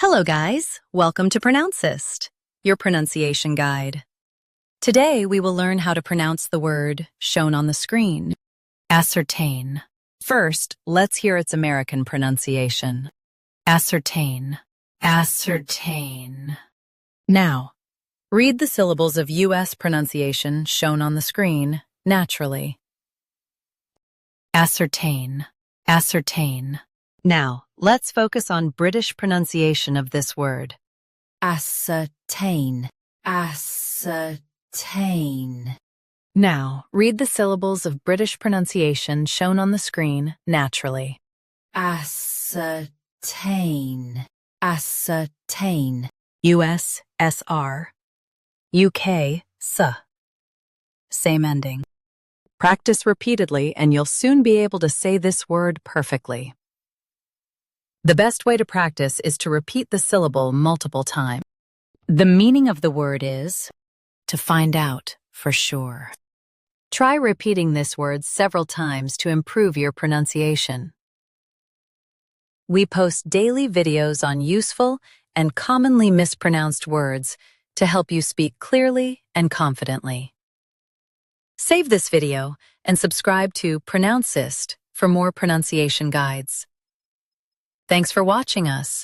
Hello guys, welcome to Pronouncist, your pronunciation guide. Today we will learn how to pronounce the word shown on the screen, ascertain. First, let's hear its American pronunciation. Ascertain, ascertain. Now, read the syllables of U.S. pronunciation shown on the screen naturally. Ascertain, ascertain. Now, let's focus on British pronunciation of this word. Ascertain, ascertain. Now, read the syllables of British pronunciation shown on the screen naturally. Ascertain, ascertain. US, SR. UK, S. Same ending. Practice repeatedly and you'll soon be able to say this word perfectly. The best way to practice is to repeat the syllable multiple times. The meaning of the word is to find out for sure. Try repeating this word several times to improve your pronunciation. We post daily videos on useful and commonly mispronounced words to help you speak clearly and confidently. Save this video and subscribe to Pronouncist for more pronunciation guides. Thanks for watching us.